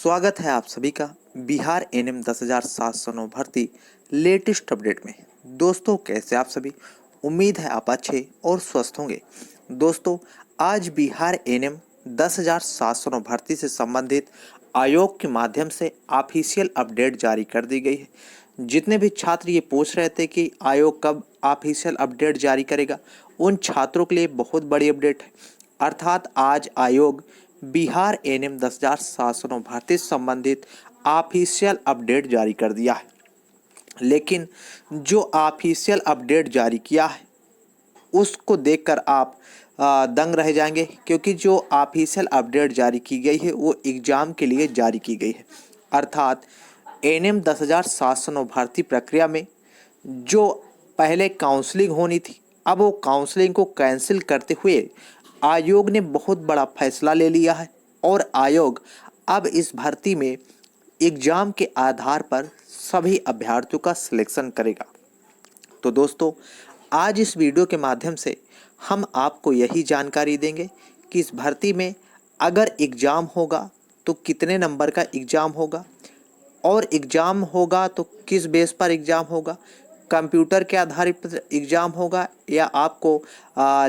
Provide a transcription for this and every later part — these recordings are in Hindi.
स्वागत है आप सभी का बिहार एनएम 10,709 भर्ती लेटेस्ट अपडेट में। दोस्तों कैसे आप सभी, उम्मीद है आप अच्छे और स्वस्थ होंगे। दोस्तों आज बिहार एनएम 10,709 भर्ती से संबंधित आयोग के माध्यम से ऑफिशियल अपडेट जारी कर दी गई है। जितने भी छात्र ये पूछ रहे थे कि आयोग कब ऑफिशियल अपडेट जारी करेगा, उन छात्रों के लिए बहुत बड़ी अपडेट है। अर्थात आज आयोग बिहार एनएम 10,709 भर्ती से संबंधित ऑफिशियल अपडेट जारी कर दिया है। लेकिन जो ऑफिशियल अपडेट जारी किया है उसको देखकर आप दंग रह जाएंगे, क्योंकि जो ऑफिशियल अपडेट जारी की गई है वो एग्ज़ाम के लिए जारी की गई है। अर्थात एनएम 10,709 भर्ती प्रक्रिया में जो पहले काउंसलिंग होनी थी, अब वो काउंसलिंग को कैंसिल करते हुए आयोग ने बहुत बड़ा फैसला ले लिया है और आयोग अब इस भर्ती में एग्ज़ाम के आधार पर सभी अभ्यर्थियों का सिलेक्शन करेगा। तो दोस्तों आज इस वीडियो के माध्यम से हम आपको यही जानकारी देंगे कि इस भर्ती में अगर एग्ज़ाम होगा तो कितने नंबर का एग्ज़ाम होगा, और एग्ज़ाम होगा तो किस बेस पर एग्ज़ाम होगा, कंप्यूटर के आधार पर एग्ज़ाम होगा या आपको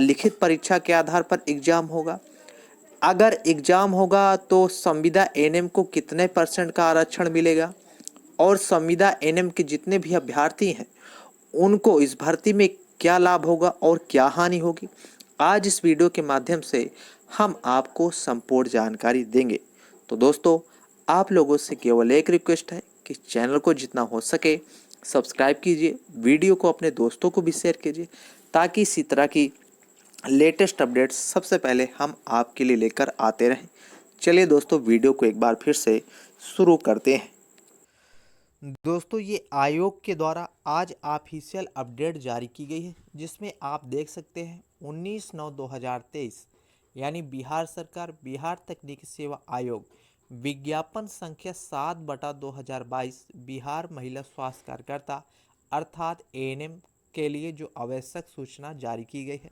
लिखित परीक्षा के आधार पर एग्ज़ाम होगा। अगर एग्ज़ाम होगा तो संविदा एनएम को कितने % का आरक्षण मिलेगा, और संविदा एनएम के जितने भी अभ्यर्थी हैं उनको इस भर्ती में क्या लाभ होगा और क्या हानि होगी, आज इस वीडियो के माध्यम से हम आपको संपूर्ण जानकारी देंगे। तो दोस्तों आप लोगों से केवल एक रिक्वेस्ट है कि चैनल को जितना हो सके सब्सक्राइब कीजिए, वीडियो को अपने दोस्तों को भी शेयर कीजिए, ताकि इसी तरह की लेटेस्ट अपडेट्स सबसे पहले हम आपके लिए लेकर आते रहें। चलिए दोस्तों वीडियो को एक बार फिर से शुरू करते हैं। दोस्तों ये आयोग के द्वारा आज ऑफिशियल अपडेट जारी की गई है, जिसमें आप देख सकते हैं 19/9/2023 यानी बिहार सरकार बिहार तकनीकी सेवा आयोग विज्ञापन संख्या 7/2022 बिहार महिला स्वास्थ्य कार्यकर्ता अर्थात एएनएम के लिए जो आवश्यक सूचना जारी की गई है।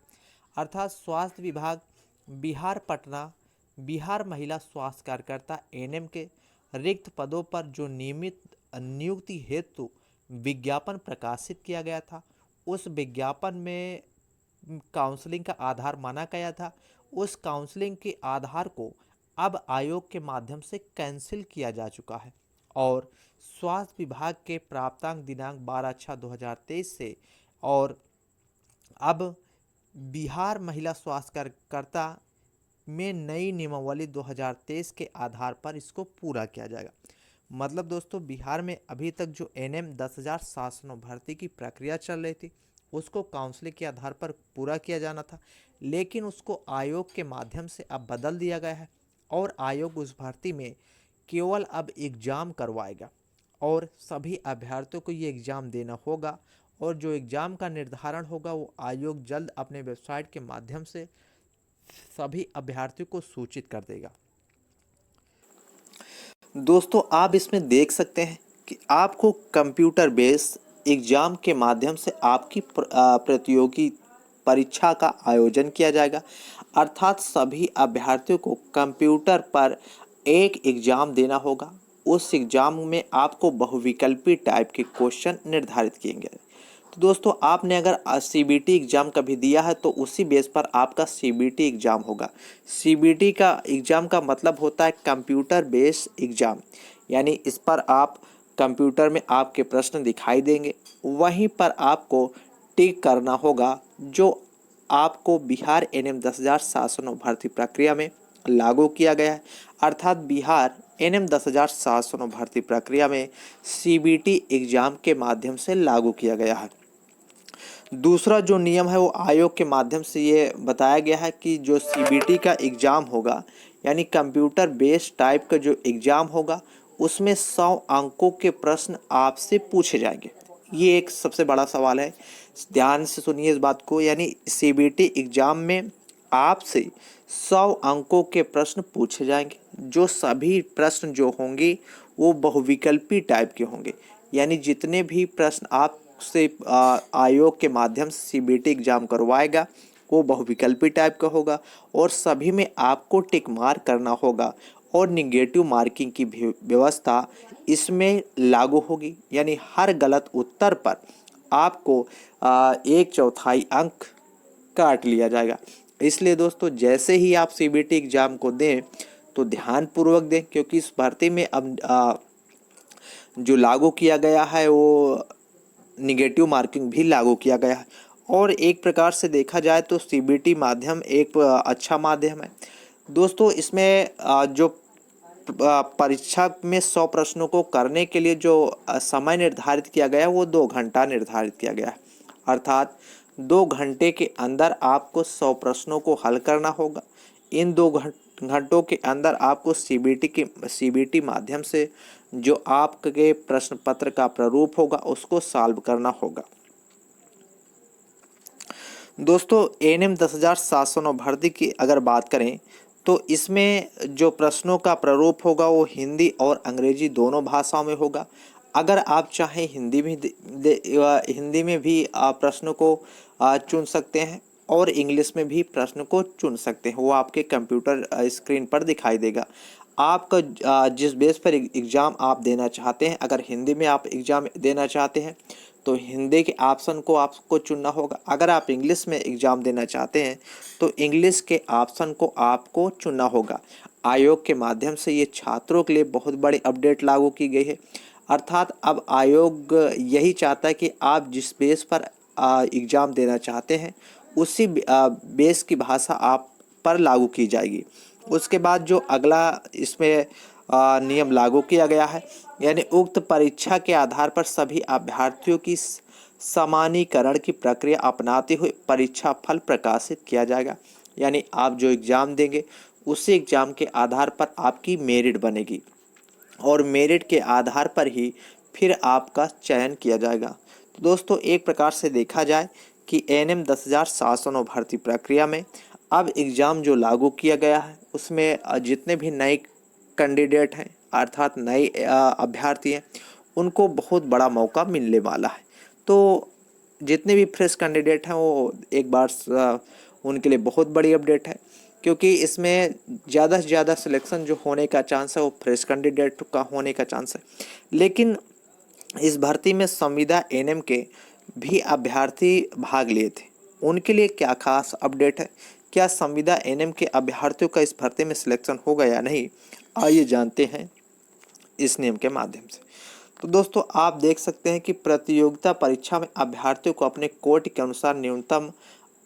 अर्थात स्वास्थ्य विभाग बिहार पटना बिहार महिला स्वास्थ्य कार्यकर्ता एएनएम के रिक्त पदों पर जो नियमित नियुक्ति हेतु विज्ञापन प्रकाशित किया गया था, उस विज्ञापन में काउंसलिंग का आधार माना गया था। उस काउंसलिंग के आधार को अब आयोग के माध्यम से कैंसिल किया जा चुका है और स्वास्थ्य विभाग के प्राप्तांक दिनांक 12/6/2023 से और अब बिहार महिला स्वास्थ्य कार्यकर्ता में नई नियमावली 2023 के आधार पर इसको पूरा किया जाएगा। मतलब दोस्तों बिहार में अभी तक जो एनएम 10,709 भर्ती की प्रक्रिया चल रही थी उसको काउंसलिंग के आधार पर पूरा किया जाना था, लेकिन उसको आयोग के माध्यम से अब बदल दिया गया है और आयोग उस भर्ती में केवल अब एग्ज़ाम करवाएगा और सभी अभ्यर्थियों को ये एग्ज़ाम देना होगा, और जो एग्ज़ाम का निर्धारण होगा वो आयोग जल्द अपने वेबसाइट के माध्यम से सभी अभ्यर्थियों को सूचित कर देगा। दोस्तों आप इसमें देख सकते हैं कि आपको कंप्यूटर बेस्ड एग्ज़ाम के माध्यम से आपकी प्रतियोगी परीक्षा का आयोजन किया जाएगा। अर्थात सभी अभ्यर्थियों को कंप्यूटर पर एक एग्ज़ाम देना होगा। उस एग्ज़ाम में आपको बहुविकल्पी टाइप के क्वेश्चन निर्धारित किए। तो दोस्तों आपने अगर सीबीटी एग्ज़ाम कभी दिया है तो उसी बेस पर आपका सीबीटी एग्ज़ाम होगा। सीबीटी का एग्ज़ाम का मतलब होता है कंप्यूटर बेस्ड एग्ज़ाम, यानी इस पर आप कंप्यूटर में आपके प्रश्न दिखाई देंगे, वहीं पर आपको टिक करना होगा जो आपको बिहार एनएम 10,709 भर्ती प्रक्रिया में लागू किया गया है। अर्थात बिहार एनएम 10,709 भर्ती प्रक्रिया में सीबीटी एग्ज़ाम के माध्यम से लागू किया गया है। दूसरा जो नियम है वो आयोग के माध्यम से ये बताया गया है कि जो सीबीटी का एग्ज़ाम होगा यानी कंप्यूटर बेस्ड टाइप का जो एग्ज़ाम होगा उसमें 100 अंकों के प्रश्न आपसे पूछे जाएंगे। ये एक सबसे बड़ा सवाल है, ध्यान से सुनिए इस बात को। यानी सीबीटी एग्ज़ाम में आपसे 100 अंकों के प्रश्न पूछे जाएंगे। जो सभी प्रश्न जो होंगे वो बहुविकल्पी टाइप के होंगे, यानी जितने भी प्रश्न आप से आयोग के माध्यम से सीबीटी एग्ज़ाम करवाएगा वो बहुविकल्पी टाइप का होगा और सभी में आपको टिक मार्क करना होगा और निगेटिव मार्किंग की भी व्यवस्था इसमें लागू होगी। यानी हर गलत उत्तर पर आपको 1/4 अंक काट लिया जाएगा। इसलिए दोस्तों जैसे ही आप सीबीटी एग्जाम को दें तो ध्यानपूर्वक दें, क्योंकि इस भर्ती में अब जो लागू किया गया है वो निगेटिव मार्किंग भी लागू किया गया है। और एक प्रकार से देखा जाए तो सीबीटी माध्यम एक अच्छा माध्यम है दोस्तों। इसमें जो परीक्षा में 100 प्रश्नों को करने के लिए जो समय निर्धारित किया गया है वो 2 घंटा निर्धारित किया गया है। अर्थात 2 घंटे के अंदर आपको 100 प्रश्नों को हल करना होगा। इन 2 घंटों के अंदर आपको सीबीटी माध्यम से जो आपके प्रश्न पत्र का प्रारूप होगा उसको सॉल्व करना होगा। दोस्तों एएनएम 10,709 भर्ती की अगर बात करें तो इसमें जो प्रश्नों का प्रारूप होगा वो हिंदी और अंग्रेजी दोनों भाषाओं में होगा। अगर आप चाहें हिंदी में भी प्रश्नों को चुन सकते हैं और इंग्लिश में भी प्रश्न को चुन सकते हैं। वो आपके कंप्यूटर स्क्रीन पर दिखाई देगा। आपका जिस बेस पर एग्ज़ाम आप देना चाहते हैं, अगर हिंदी में आप एग्ज़ाम देना चाहते हैं तो हिंदी के ऑप्शन को आपको चुनना होगा। अगर आप इंग्लिश में एग्ज़ाम देना चाहते हैं तो इंग्लिश के ऑप्शन को आपको चुनना होगा। आयोग के माध्यम से ये छात्रों के लिए बहुत बड़ी अपडेट लागू की गई है। अर्थात अब आयोग यही चाहता है कि आप जिस बेस पर एग्ज़ाम देना चाहते हैं उसी बेस की भाषा आप पर लागू की जाएगी। उसके बाद जो अगला इसमें नियम लागू किया गया है, यानी उक्त परीक्षा के आधार पर सभी अभ्यर्थियों की समानीकरण की प्रक्रिया अपनाते हुए परीक्षा फल प्रकाशित किया जाएगा। यानी आप जो एग्ज़ाम देंगे उसी एग्ज़ाम के आधार पर आपकी मेरिट बनेगी और मेरिट के आधार पर ही फिर आपका चयन किया जाएगा। तो दोस्तों एक प्रकार से देखा जाए कि एएनएम 10,709 भर्ती प्रक्रिया में अब एग्ज़ाम जो लागू किया गया है उसमें जितने भी नए कैंडिडेट हैं अर्थात नए अभ्यर्थी हैं उनको बहुत बड़ा मौका मिलने वाला है। तो जितने भी फ्रेश कैंडिडेट हैं वो एक बार उनके लिए बहुत बड़ी अपडेट है, क्योंकि इसमें ज़्यादा से ज़्यादा सिलेक्शन जो होने का चांस है वो फ्रेश कैंडिडेट का होने का चांस है। लेकिन इस भर्ती में संविदा एएनएम के भी अभ्यर्थी भाग लिए थे, उनके लिए क्या खास अपडेट है, क्या संविदा एएनएम के अभ्यर्थियों का इस भर्ती में सिलेक्शन होगा या नहीं, आइए जानते हैं इस नियम के माध्यम से। तो दोस्तों आप देख सकते हैं कि प्रतियोगिता परीक्षा में अभ्यर्थियों को अपने कोट के अनुसार न्यूनतम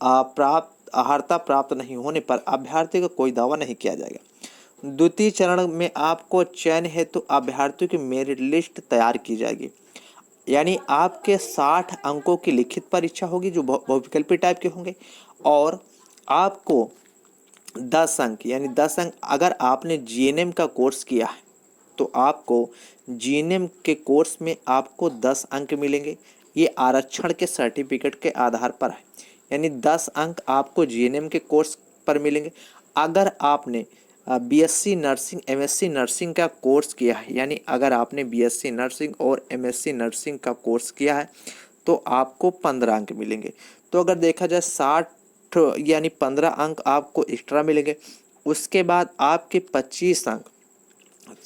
अर्हता प्राप्त नहीं होने पर अभ्यर्थी का कोई दावा नहीं किया जाएगा। द्वितीय चरण में आपको चयन हेतु अभ्यर्थियों की मेरिट लिस्ट तैयार की जाएगी। यानी आपके 60 अंकों की लिखित परीक्षा होगी जो बहुविकल्पी टाइप के होंगे और आपको 10 अंक यानी 10 अंक अगर आपने जीएनएम का कोर्स किया है तो आपको जीएनएम के कोर्स में आपको 10 अंक मिलेंगे। ये आरक्षण के सर्टिफिकेट के आधार पर है, यानी 10 अंक आपको जीएनएम के कोर्स पर मिलेंगे। अगर आपने बीएससी नर्सिंग एमएससी नर्सिंग का कोर्स किया है, यानी अगर आपने बीएससी नर्सिंग और एमएससी नर्सिंग का कोर्स किया है तो आपको 15 अंक मिलेंगे। तो अगर देखा जाए 60 यानी 15 अंक आपको एक्स्ट्रा मिलेंगे। उसके बाद आपके 25 अंक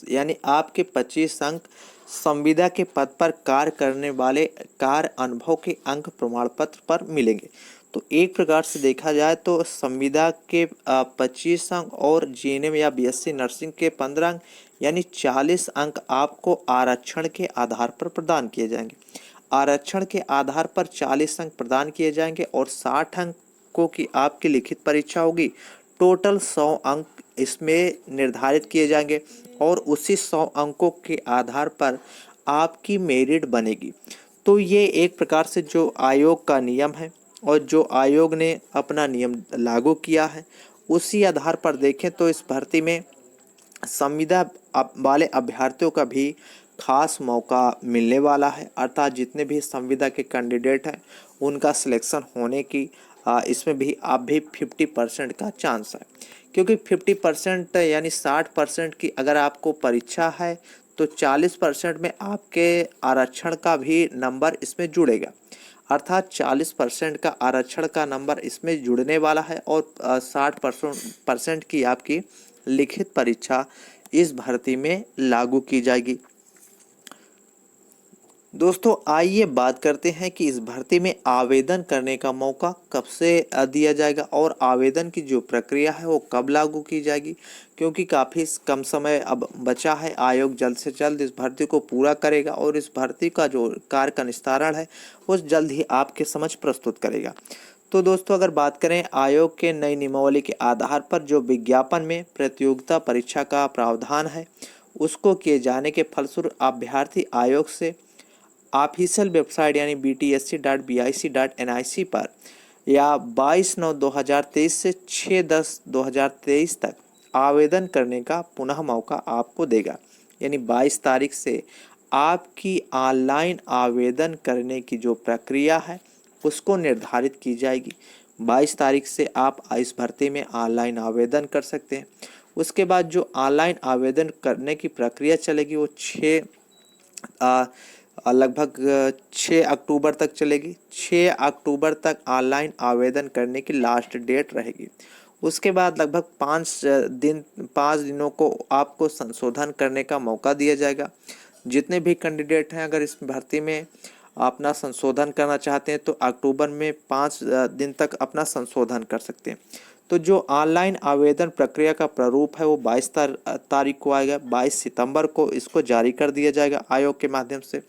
यानी आपके 25 अंक संविदा के पद पर कार्य करने वाले कार्य अनुभव के अंक प्रमाण पत्र पर मिलेंगे। तो एक प्रकार से देखा जाए तो संविदा के 25 अंक और जीएनएम या बीएससी नर्सिंग के 15 अंक यानी 40 अंक आपको आरक्षण के आधार पर प्रदान किए जाएंगे। आरक्षण के आधार पर 40 अंक प्रदान किए जाएंगे और 60 अंकों की आपकी लिखित परीक्षा होगी। टोटल 100 अंक इसमें निर्धारित किए जाएंगे और उसी 100 अंकों के आधार पर आपकी मेरिट बनेगी। तो ये एक प्रकार से जो आयोग का नियम है और जो आयोग ने अपना नियम लागू किया है उसी आधार पर देखें तो इस भर्ती में संविदा वाले अभ्यर्थियों का भी खास मौका मिलने वाला है। अर्थात जितने भी संविदा के कैंडिडेट हैं उनका सिलेक्शन होने की इसमें भी आप भी 50% का चांस है, क्योंकि 50% यानी 60% की अगर आपको परीक्षा है तो 40% में आपके आरक्षण का भी नंबर इसमें जुड़ेगा। अर्थात 40% का आरक्षण का नंबर इसमें जुड़ने वाला है और 60% की आपकी लिखित परीक्षा इस भर्ती में लागू की जाएगी। दोस्तों आइए बात करते हैं कि इस भर्ती में आवेदन करने का मौका कब से दिया जाएगा और आवेदन की जो प्रक्रिया है वो कब लागू की जाएगी, क्योंकि काफ़ी कम समय अब बचा है। आयोग जल्द से जल्द इस भर्ती को पूरा करेगा और इस भर्ती का जो कार्य का निस्तारण है वो जल्द ही आपके समक्ष प्रस्तुत करेगा। तो दोस्तों अगर बात करें आयोग के नई नियमावली के आधार पर जो विज्ञापन में प्रतियोगिता परीक्षा का प्रावधान है उसको किए जाने के फलस्वरूप अभ्यर्थी आयोग से ऑफिशियल वेबसाइट यानी btsc.bic.nic पर या 22/9/2023 से 6/10/2023 तक आवेदन करने का पुनः मौका आपको देगा। यानी 22 तारीख से आपकी ऑनलाइन आवेदन करने की जो प्रक्रिया है उसको निर्धारित की जाएगी। 22 तारीख से आप इस भर्ती में ऑनलाइन आवेदन कर सकते हैं। उसके बाद जो ऑनलाइन आवेदन करने की प्रक्रिया चलेगी वो लगभग 6 अक्टूबर तक चलेगी। 6 अक्टूबर तक ऑनलाइन आवेदन करने की लास्ट डेट रहेगी। उसके बाद लगभग 5 दिनों को आपको संशोधन करने का मौका दिया जाएगा। जितने भी कैंडिडेट हैं अगर इस भर्ती में अपना संशोधन करना चाहते हैं तो अक्टूबर में 5 दिन तक अपना संशोधन कर सकते हैं। तो जो ऑनलाइन आवेदन प्रक्रिया का प्रारूप है वो 22 तारीख को आएगा। 22 सितंबर को इसको जारी कर दिया जाएगा आयोग के माध्यम से।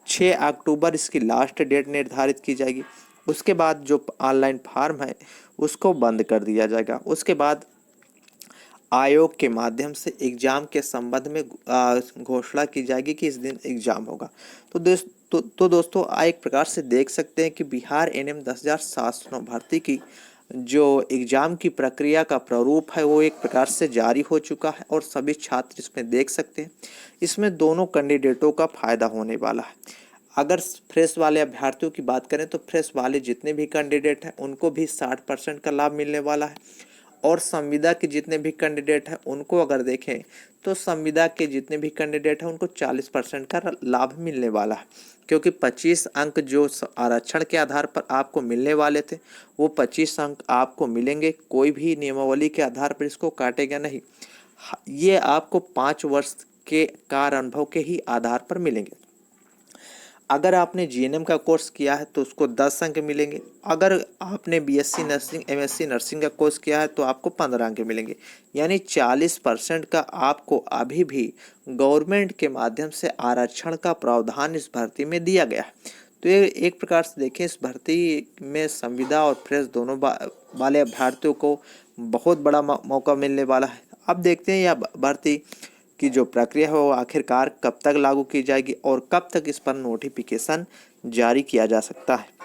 6 अक्टूबर इसकी लास्ट डेट निर्धारित की जाएगी। उसके बाद जो ऑनलाइन फॉर्म है उसको बंद कर दिया जाएगा। उसके बाद आयोग के माध्यम से एग्जाम के संबंध में घोषणा की जाएगी कि इस दिन एग्जाम होगा। तो दोस्तों एक प्रकार से देख सकते हैं कि बिहार एनएम 10,709 भर्ती की जो एग्जाम की प्रक्रिया का प्रारूप है वो एक प्रकार से जारी हो चुका है और सभी छात्र इसमें देख सकते हैं। इसमें दोनों कैंडिडेटों का फायदा होने वाला है। अगर फ्रेश वाले अभ्यर्थियों की बात करें तो फ्रेश वाले जितने भी कैंडिडेट हैं उनको भी 60% का लाभ मिलने वाला है और संविदा के जितने भी कैंडिडेट हैं उनको अगर देखें तो संविदा के जितने भी कैंडिडेट हैं उनको 40% का लाभ मिलने वाला है, क्योंकि 25 अंक जो आरक्षण के आधार पर आपको मिलने वाले थे वो 25 अंक आपको मिलेंगे। कोई भी नियमावली के आधार पर इसको काटेगा नहीं। ये आपको 5 वर्ष के कार्य अनुभव के ही आधार पर मिलेंगे। अगर आपने जीएनएम का कोर्स किया है तो उसको 10 अंक मिलेंगे। अगर आपने बीएससी नर्सिंग एमएससी नर्सिंग का कोर्स किया है तो आपको 15 अंक मिलेंगे। यानी 40% का आपको अभी भी गवर्नमेंट के माध्यम से आरक्षण का प्रावधान इस भर्ती में दिया गया है। तो ये एक प्रकार से देखें इस भर्ती में संविदा और फ्रेश दोनों वाले अभ्यर्थियों को बहुत बड़ा मौका मिलने वाला है। अब देखते हैं यह भर्ती की जो प्रक्रिया है वो आखिरकार कब तक लागू की जाएगी और कब तक इस पर नोटिफिकेशन जारी किया जा सकता है।